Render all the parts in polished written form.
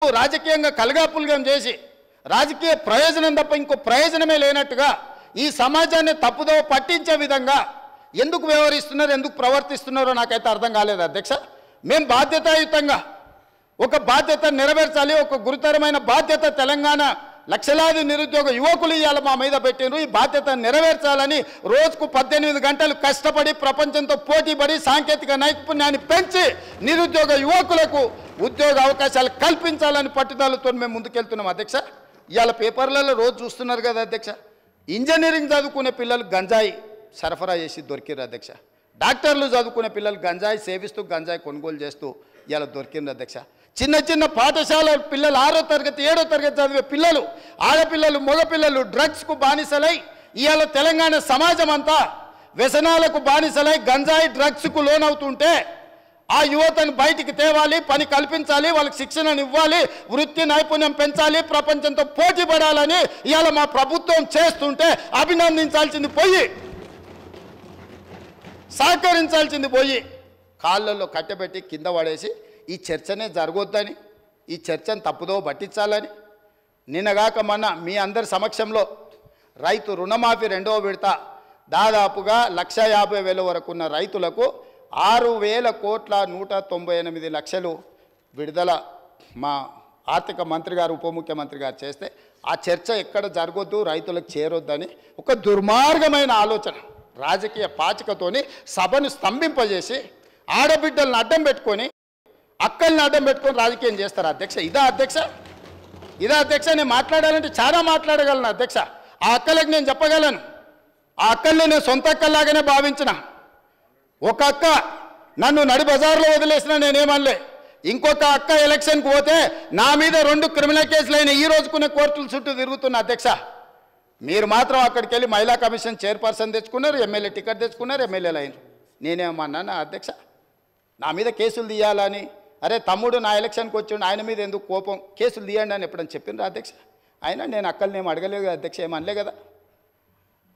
రాజకీయంగా కలగాపులగం చేసి రాజకీయ ప్రయోజనం తప్ప ఇంకో ప్రయోజనమే లేనట్టుగా ఈ సమాజాన్ని తప్పుదో పట్టించే విధంగా ఎందుకు వ్యవహరిస్తున్నారు, ఎందుకు ప్రవర్తిస్తున్నారో నాకైతే అర్థం కాలేదు అధ్యక్ష. మేము బాధ్యతాయుతంగా ఒక బాధ్యత నెరవేర్చాలి, ఒక గురుతరమైన బాధ్యత తెలంగాణ లక్షలాది నిరుద్యోగ యువకులు ఇవాళ మా మీద పెట్టినారు. ఈ బాధ్యత నెరవేర్చాలని రోజుకు 18 గంటలు కష్టపడి ప్రపంచంతో పోటీపడి సాంకేతిక నైపుణ్యాన్ని పెంచి నిరుద్యోగ యువకులకు ఉద్యోగ అవకాశాలు కల్పించాలని పట్టుదలతో మేము ముందుకెళ్తున్నాం అధ్యక్ష. ఇవాళ పేపర్లలో రోజు చూస్తున్నారు కదా అధ్యక్ష, ఇంజనీరింగ్ చదువుకునే పిల్లలు గంజాయి సరఫరా చేసి దొరికిరు అధ్యక్ష. డాక్టర్లు చదువుకునే పిల్లలు గంజాయి సేవిస్తూ గంజాయి కొనుగోలు చేస్తూ ఇవాళ దొరికింది అధ్యక్ష. చిన్న చిన్న పాఠశాల పిల్లలు 6వ తరగతి 7వ తరగతి చదివే పిల్లలు, ఆడపిల్లలు మగపిల్లలు డ్రగ్స్కు బానిసలై ఇవాళ తెలంగాణ సమాజం అంతా వ్యసనాలకు బానిసలై గంజాయి డ్రగ్స్కు లోనవుతుంటే ఆ యువతను బయటికి తేవాలి, పని కల్పించాలి, వాళ్ళకి శిక్షణను ఇవ్వాలి, వృత్తి నైపుణ్యం పెంచాలి, ప్రపంచంతో పోటీ పడాలని ఇవాళ మా ప్రభుత్వం చేస్తుంటే అభినందించాల్సింది పోయి, సహకరించాల్సింది పోయి కాళ్ళల్లో కట్టబెట్టి కింద పడేసి ఈ చర్చనే జరగొద్దని, ఈ చర్చను తప్పుదో పట్టించాలని నిన్నగాక మొన్న మీ అందరి సమక్షంలో రైతు రుణమాఫీ 2వ విడత దాదాపుగా 1,50,000 వరకు ఉన్న రైతులకు 6,198,00,000 విడుదల మా ఆర్థిక మంత్రి గారు ఉప ముఖ్యమంత్రి గారు చేస్తే ఆ చర్చ ఎక్కడ జరగొద్దు, రైతులకు చేరొద్దని ఒక దుర్మార్గమైన ఆలోచన రాజకీయ పాచికతోని సభను స్తంభింపజేసి ఆడబిడ్డలను అడ్డం పెట్టుకొని అక్కల్ని అడ్డం పెట్టుకొని రాజకీయం చేస్తారు అధ్యక్ష. ఇదా అధ్యక్ష? ఇదా అధ్యక్ష? నేను మాట్లాడాలంటే చాలా మాట్లాడగలను అధ్యక్ష. ఆ అక్కలకు నేను చెప్పగలను, ఆ అక్కల్ని నేను సొంత అక్కల్లాగానే భావించిన. ఒక అక్క నన్ను నడి బజార్లో వదిలేసినా నేనేమనలే, ఇంకొక అక్క ఎలక్షన్కి పోతే నా మీద 2 క్రిమినల్ కేసులు అయినా ఈ రోజుకునే కోర్టుల చుట్టూ తిరుగుతున్న అధ్యక్ష. మీరు మాత్రం అక్కడికి వెళ్ళి మహిళా కమిషన్ చైర్పర్సన్ తెచ్చుకున్నారు, ఎమ్మెల్యే టికెట్ తెచ్చుకున్నారు, ఎమ్మెల్యేలు అయినారు. నేనేమన్నానా అధ్యక్ష? నా మీద కేసులు తీయాలని, అరే తమ్ముడు నా ఎలక్షన్కి వచ్చిండు ఆయన మీద ఎందుకు కోపం, కేసులు తీయండి అని ఎప్పుడని చెప్పిండ్రు అధ్యక్ష? అయినా నేను అక్కల్ని ఏం అడగలేదు కదా అధ్యక్ష, ఏమనలే కదా.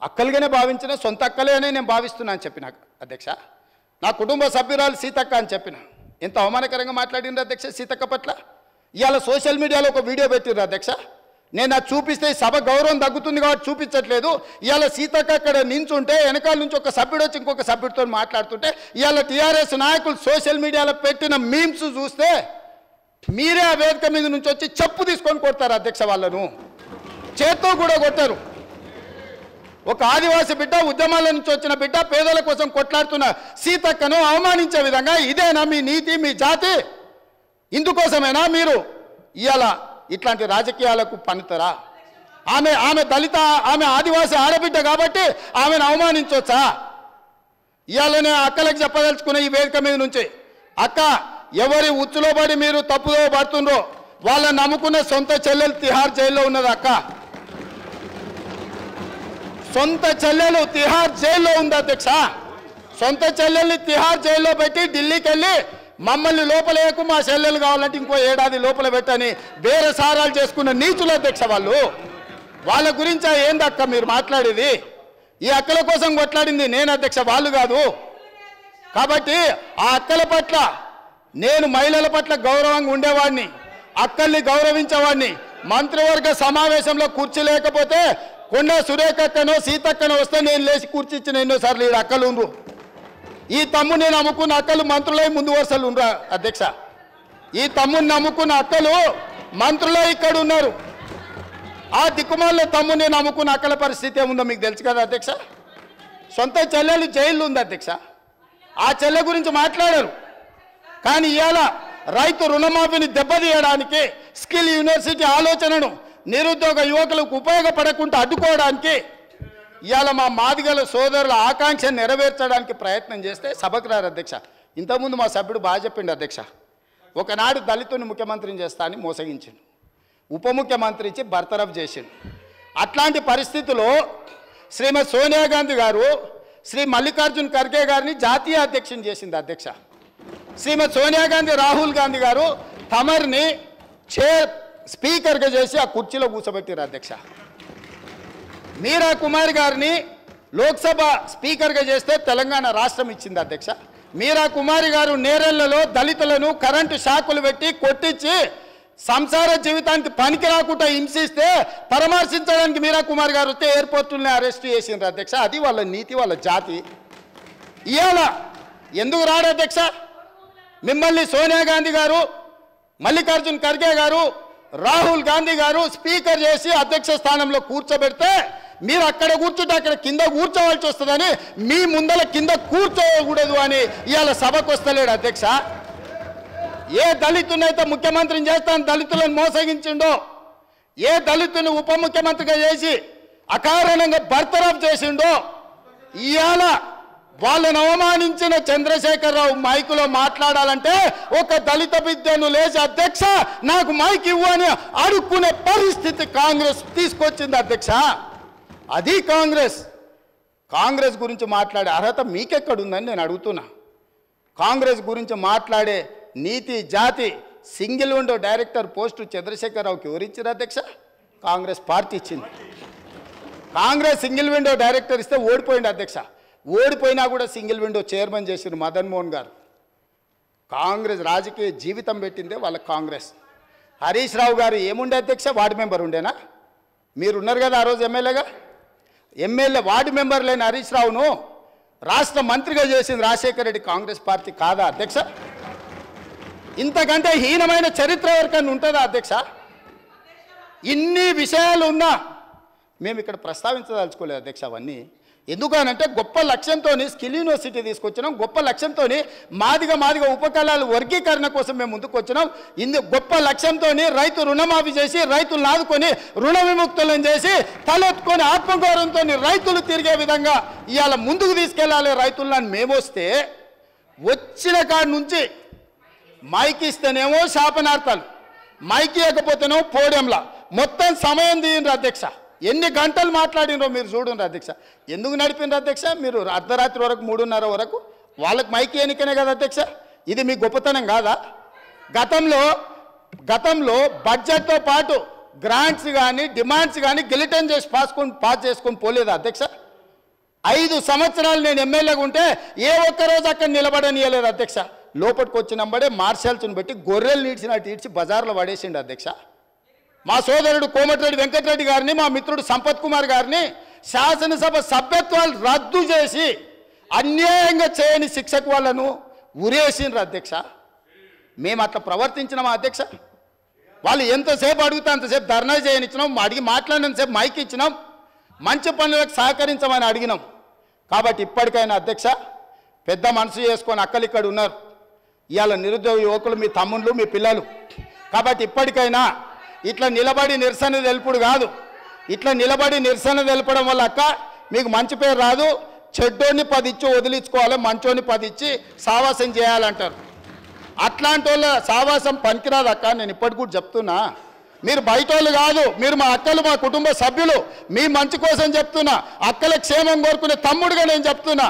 అక్కలుగానే భావించిన, సొంత అక్కలే అని నేను భావిస్తున్నా అని చెప్పిన అధ్యక్ష. నా కుటుంబ సభ్యురాలు సీతక్క అని చెప్పిన. ఎంత అవమానకరంగా మాట్లాడిండ్రు అధ్యక్ష సీతక్క పట్ల. ఇవాళ సోషల్ మీడియాలో ఒక వీడియో పెట్టిర్రు అధ్యక్ష. నేను అది చూపిస్తే ఈ సభ గౌరవం తగ్గుతుంది కాబట్టి చూపించట్లేదు. ఇవాళ సీతక్క అక్కడ నించుంటే వెనకాల నుంచి ఒక సభ్యుడు వచ్చి ఇంకొక సభ్యుడితో మాట్లాడుతుంటే ఇవాళ టీఆర్ఎస్ నాయకులు సోషల్ మీడియాలో పెట్టిన మీమ్స్ చూస్తే మీరే ఆ వేదిక మీద నుంచి వచ్చి చెప్పు తీసుకొని కొడతారు అధ్యక్ష. వాళ్ళను చేత్తో కూడా కొట్టారు. ఒక ఆదివాసి బిడ్డ, ఉద్యమాల నుంచి వచ్చిన బిడ్డ, పేదల కోసం కొట్లాడుతున్న సీతక్కను అవమానించే విధంగా ఇదేనా మీ నీతి, మీ జాతి? ఇందుకోసమేనా మీరు ఇవాళ ఇట్లాంటి రాజకీయాలకు పన్నుతారా? ఆమె దళిత, ఆమె ఆదివాసి ఆడబిడ్డ కాబట్టి ఆమెను అవమానించవచ్చా? ఇవాళనే అక్కలకు చెప్పదలుచుకున్న ఈ వేదిక మీద నుంచి, అక్క ఎవరి ఉచ్చులో పడి మీరు తప్పుదో పడుతుండ్రో వాళ్ళని నమ్ముకున్న సొంత చెల్లెలు తిహార్ జైల్లో ఉన్నది అక్క. సొంత చెల్లెలు తిహార్ జైల్లో ఉంది అధ్యక్ష. సొంత చెల్లెల్ని తిహార్ జైల్లో పెట్టి ఢిల్లీకి వెళ్ళి మమ్మల్ని లోపలేకు, మా చెల్లెలు కావాలంటే ఇంకో ఏడాది లోపల పెట్టని బేరసారాలు చేసుకున్న నీచులు అధ్యక్ష వాళ్ళు. వాళ్ళ గురించి ఏందక్క మీరు మాట్లాడేది? ఈ అక్కల కోసం కొట్లాడింది నేను అధ్యక్ష, వాళ్ళు కాదు. కాబట్టి ఆ అక్కల పట్ల నేను మహిళల పట్ల గౌరవంగా ఉండేవాడిని, అక్కల్ని గౌరవించేవాడిని. మంత్రివర్గ సమావేశంలో కుర్చీ లేకపోతే కొండ సురేఖక్కనో సీతక్కనో వస్తే నేను లేచి కుర్చీ ఇచ్చిన ఎన్నోసార్లు. ఈ అక్కలు ఉండ్రు, ఈ తమ్ముని నమ్ముకున్న అక్కలు మంత్రులై ముందు వరుసలు ఉండరా అధ్యక్ష? ఈ తమ్ముని నమ్ముకున్న అక్కలు మంత్రులై ఇక్కడ ఉన్నారు. ఆ దిక్కుమాల తమ్ముని నమ్ముకున్న అక్కల పరిస్థితి ఏముందో మీకు తెలుసు కదా అధ్యక్ష. సొంత చెల్లెలు జైల్లో ఉంది అధ్యక్ష. ఆ చెల్లె గురించి మాట్లాడారు. కానీ ఇవాళ రైతు రుణమాఫీని దెబ్బతీయడానికి, స్కిల్ యూనివర్సిటీ ఆలోచనను నిరుద్యోగ యువకులకు ఉపయోగపడకుండా అడ్డుకోవడానికి ఇవాళ మా మాదిగల సోదరుల ఆకాంక్ష నెరవేర్చడానికి ప్రయత్నం చేస్తే సభకు రారు అధ్యక్ష. ఇంతకుముందు మా సభ్యుడు బాగా చెప్పిండు అధ్యక్ష. ఒకనాడు దళితుని ముఖ్యమంత్రిని చేస్తా అని మోసగించిండు, ఉప ముఖ్యమంత్రి ఇచ్చి బర్తరఫ్ చేసిండు. అట్లాంటి పరిస్థితుల్లో శ్రీమతి సోనియా గాంధీ గారు శ్రీ మల్లికార్జున్ ఖర్గే గారిని జాతీయ అధ్యక్షుని చేసింది అధ్యక్ష. శ్రీమతి సోనియా గాంధీ రాహుల్ గాంధీ గారు తమర్ని స్పీకర్గా చేసి ఆ కుర్చీలో కూర్చోబెట్టారు అధ్యక్ష. మీరా కుమార్ గారిని లోక్సభ స్పీకర్గా చేస్తే తెలంగాణ రాష్ట్రం ఇచ్చింది అధ్యక్ష. మీరా కుమారి గారు నేరెళ్లలో దళితులను కరెంటు షాకులు పెట్టి కొట్టించి సంసార జీవితానికి పనికి రాకుండా హింసిస్తే పరామర్శించడానికి మీరా కుమార్ గారు వస్తే ఎయిర్పోర్టుల్ని అరెస్ట్ చేసిండ్రు అధ్యక్ష. అది వాళ్ళ నీతి, వాళ్ళ జాతి. ఇవాళ ఎందుకు రాడు అధ్యక్ష? మిమ్మల్ని సోనియా గాంధీ గారు, మల్లికార్జున్ ఖర్గే గారు, రాహుల్ గాంధీ గారు స్పీకర్ చేసి అధ్యక్ష స్థానంలో కూర్చోబెడితే మీరు అక్కడ కూర్చుంటే అక్కడ కింద కూర్చోవాల్సి వస్తుందని మీ ముందల కింద కూర్చోకూడదు అని ఇవాళ సభకు వస్తలేడు అధ్యక్ష. ఏ దళితునైతే ముఖ్యమంత్రిని చేస్తాను దళితులను మోసగించిండో, ఏ దళితుని ఉప ముఖ్యమంత్రిగా చేసి అకారణంగా బర్తరఫ్ చేసిండో, ఇవాళ వాళ్ళని అవమానించిన చంద్రశేఖరరావు మైకులో మాట్లాడాలంటే ఒక దళిత బిడ్డను లేచి అధ్యక్ష నాకు మైక్ ఇవ్వు అని అడుక్కునే పరిస్థితి కాంగ్రెస్ తీసుకొచ్చింది అధ్యక్ష. అది కాంగ్రెస్ గురించి మాట్లాడే అర్హత మీకెక్కడుందని నేను అడుగుతున్నా. కాంగ్రెస్ గురించి మాట్లాడే నీతి, జాతి, సింగిల్ విండో డైరెక్టర్ పోస్టు చంద్రశేఖరరావుకి ఎవరిచ్చారు అధ్యక్ష? కాంగ్రెస్ పార్టీ ఇచ్చింది. కాంగ్రెస్ సింగిల్ విండో డైరెక్టర్ ఇస్తే ఓడిపోయింది అధ్యక్ష. ఓడిపోయినా కూడా సింగిల్ విండో చైర్మన్ చేసిన మదన్ మోహన్ గారు. కాంగ్రెస్ రాజకీయ జీవితం పెట్టిందే వాళ్ళ కాంగ్రెస్. హరీష్ రావు గారు ఏముండే అధ్యక్ష? వార్డు మెంబర్ ఉండేనా? మీరున్నారు కదా ఆ రోజు ఎమ్మెల్యేగా. ఎమ్మెల్యే వార్డు మెంబర్ లేని హరీష్ రావును రాష్ట్ర మంత్రిగా చేసింది రాజశేఖర రెడ్డి కాంగ్రెస్ పార్టీ కాదా అధ్యక్ష? ఇంతకంటే హీనమైన చరిత్ర ఎవరికైనా ఉంటుందా అధ్యక్ష? ఇన్ని విషయాలు ఉన్నా మేము ఇక్కడ ప్రస్తావించదలుచుకోలేదు అధ్యక్ష. అవన్నీ ఎందుకనంటే గొప్ప లక్ష్యంతో స్కిల్ యూనివర్సిటీ తీసుకొచ్చినాం, గొప్ప లక్ష్యంతో మాదిగ ఉపకళాల వర్గీకరణ కోసం మేము ముందుకు వచ్చినాం. గొప్ప లక్ష్యంతో రైతు రుణమాఫీ చేసి రైతులను ఆదుకొని రుణ విముక్తులను చేసి తలెత్తుకొని ఆత్మగౌరవంతో రైతులు తిరిగే విధంగా ఇవాళ ముందుకు తీసుకెళ్ళాలి రైతులను మేము వస్తే, వచ్చిన కాడి నుంచి మైక్ ఇస్తేనేమో శాపనార్థాలు, మైక్ ఇవ్వకపోతేనేమో పోడియంలా మొత్తం సమయం తీయండి అధ్యక్ష. ఎన్ని గంటలు మాట్లాడినరో మీరు చూడండి అధ్యక్ష. ఎందుకు నడిపినారు అధ్యక్ష? మీరు అర్ధరాత్రి వరకు 3:30 వరకు వాళ్ళకి మైక్ ఎన్నికనే కదా అధ్యక్ష. ఇది మీ గొప్పతనం కాదా? గతంలో బడ్జెట్తో పాటు గ్రాంట్స్ కానీ డిమాండ్స్ కానీ గిలిటన్ చేసి పాస్ చేసుకొని పోలేదా అధ్యక్ష? 5 సంవత్సరాలు నేను ఎమ్మెల్యేగా ఉంటే ఏ ఒక్కరోజు అక్కడ నిలబడనియలేదు అధ్యక్ష. లోపలికి వచ్చినంబడే మార్షల్స్ని పెట్టి గొర్రెలు నీడ్చినట్టు ఈడ్చి బజార్లో పడేసిండు అధ్యక్ష. మా సోదరుడు కోమటిరెడ్డి వెంకటరెడ్డి గారిని, మా మిత్రుడు సంపత్ కుమార్ గారిని శాసనసభ సభ్యత్వాలు రద్దు చేసి అన్యాయంగా చేయని శిక్షకు వాళ్ళను ఉరేసిండ్రు అధ్యక్ష. మేము అట్లా ప్రవర్తించినామా అధ్యక్ష? వాళ్ళు ఎంతసేపు అడిగితే అంతసేపు ధర్నా చేయనిచ్చినాం, అడిగి మాట్లాడినంతసేపు మైక్ ఇచ్చినాం, మంచి పనులకు సహకరించమని అడిగినాం. కాబట్టి ఇప్పటికైనా అధ్యక్ష పెద్ద మనసు చేసుకొని అక్కలు ఇక్కడ ఉన్నారు. ఇవాళ నిరుద్యోగ యువకులు మీ తమ్ముళ్ళు, మీ పిల్లలు. కాబట్టి ఇప్పటికైనా ఇట్లా నిలబడి నిరసన తెలుపుడు కాదు. ఇట్లా నిలబడి నిరసన తెలపడం వల్ల అక్క మీకు మంచి పేరు రాదు. చెడ్డోని 10 ఇచ్చి వదిలించుకోవాలి, మంచోని 10 ఇచ్చి సావాసం చేయాలంటారు. అట్లాంటి వాళ్ళ సావాసం పనికిరాదు అక్క. నేను ఇప్పటికి కూడా చెప్తున్నా, మీరు బయట వాళ్ళు కాదు, మీరు మా అక్కలు, మా కుటుంబ సభ్యులు. మీ మంచి కోసం చెప్తున్నా, అక్కల క్షేమం కోరుకునే తమ్ముడుగా నేను చెప్తున్నా.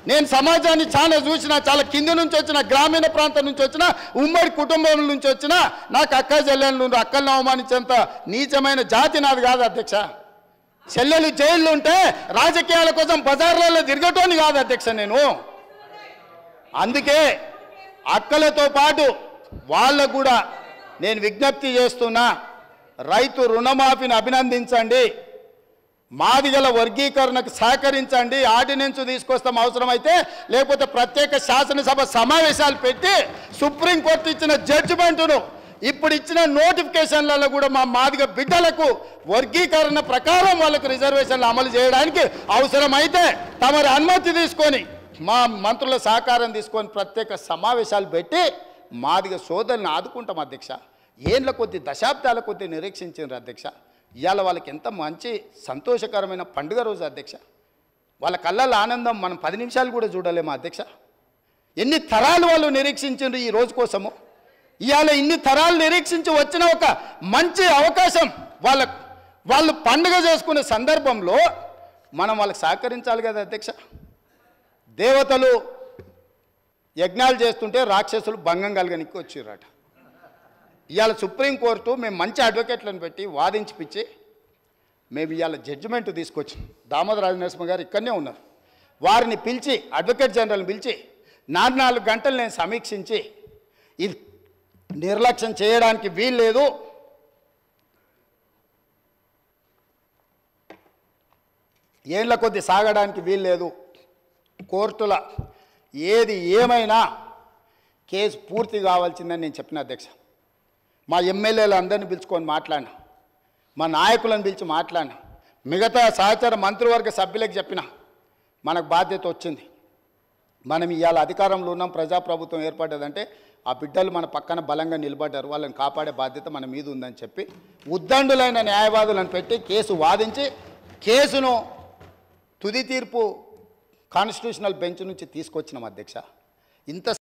నేను సమాజాన్ని చాలా చూసిన, చాలా కింది నుంచి వచ్చిన, గ్రామీణ ప్రాంతం నుంచి వచ్చిన, ఉమ్మడి కుటుంబం నుంచి వచ్చిన, నాకు అక్క చెల్లెళ్ళు అక్కలను అవమానించేంత నీచమైన జాతి నాది కాదు అధ్యక్ష. చెల్లెలు జైళ్ళు ఉంటే రాజకీయాల కోసం బజార్లలో తిరగటోని కాదు అధ్యక్ష నేను. అందుకే అక్కలతో పాటు వాళ్ళకు కూడా నేను విజ్ఞప్తి చేస్తున్నా, రైతు రుణమాఫీని అభినందించండి, మాదిగల వర్గీకరణకు సహకరించండి, ఆర్డినెన్స్ తీసుకొస్తాం అవసరమైతే, లేకపోతే ప్రత్యేక శాసనసభ సమావేశాలు పెట్టి సుప్రీంకోర్టు ఇచ్చిన జడ్జిమెంటును ఇప్పుడు ఇచ్చిన నోటిఫికేషన్లలో కూడా మా మాదిగ బిడ్డలకు వర్గీకరణ ప్రకారం వాళ్ళకు రిజర్వేషన్లు అమలు చేయడానికి అవసరమైతే తమరి అనుమతి తీసుకొని మా మంత్రుల సహకారం తీసుకొని ప్రత్యేక సమావేశాలు పెట్టి మాదిగ సోదరులను ఆదుకుంటాం అధ్యక్ష. ఏళ్ళ కొద్ది దశాబ్దాల కొద్ది నిరీక్షించారు అధ్యక్ష. ఇవాళ వాళ్ళకి ఎంత మంచి సంతోషకరమైన పండుగ రోజు అధ్యక్ష. వాళ్ళ కళ్ళల్లో ఆనందం మనం 10 నిమిషాలు కూడా చూడలేము అధ్యక్ష. ఎన్ని తరాలు వాళ్ళు నిరీక్షించారు ఈ రోజు కోసము. ఇవాళ ఇన్ని తరాలు నిరీక్షించి వచ్చిన ఒక మంచి అవకాశం వాళ్ళు పండుగ చేసుకునే సందర్భంలో మనం వాళ్ళకి సహకరించాలి కదా అధ్యక్ష. దేవతలు యజ్ఞాలు చేస్తుంటే రాక్షసులు భంగం కలగనికి వచ్చిర్రట. ఇవాళ సుప్రీంకోర్టు మేము మంచి అడ్వకేట్లను పెట్టి వాదించిపిచ్చి మేము ఇవాళ జడ్జిమెంట్ తీసుకొచ్చి దామోదర రాజనరసింహ గారు ఇక్కడనే ఉన్నారు, వారిని పిలిచి అడ్వకేట్ జనరల్ని పిలిచి 4 గంటలు నేను సమీక్షించి నిర్లక్ష్యం చేయడానికి వీల్లేదు. ఏళ్ల కొద్ది సాగడానికి వీల్లేదు. కోర్టుల ఏది ఏమైనా కేసు పూర్తి కావాల్సిందని నేను చెప్పిన అధ్యక్ష. మా ఎమ్మెల్యేలు అందరినీ పిలుచుకొని మాట్లాడినా, మా నాయకులను పిలిచి మాట్లాడినా, మిగతా సహచర మంత్రివర్గ సభ్యులకు చెప్పిన మనకు బాధ్యత వచ్చింది. మనం ఇవాళ అధికారంలో ఉన్నాం, ప్రజాప్రభుత్వం ఏర్పడ్డదంటే ఆ బిడ్డలు మన పక్కన బలంగా నిలబడ్డారు, వాళ్ళని కాపాడే బాధ్యత మన మీద ఉందని చెప్పి ఉద్దండులైన న్యాయవాదులను పెట్టి కేసు వాదించి కేసును తుది తీర్పు కాన్స్టిట్యూషనల్ బెంచ్ నుంచి తీసుకొచ్చినాం అధ్యక్ష. ఇంత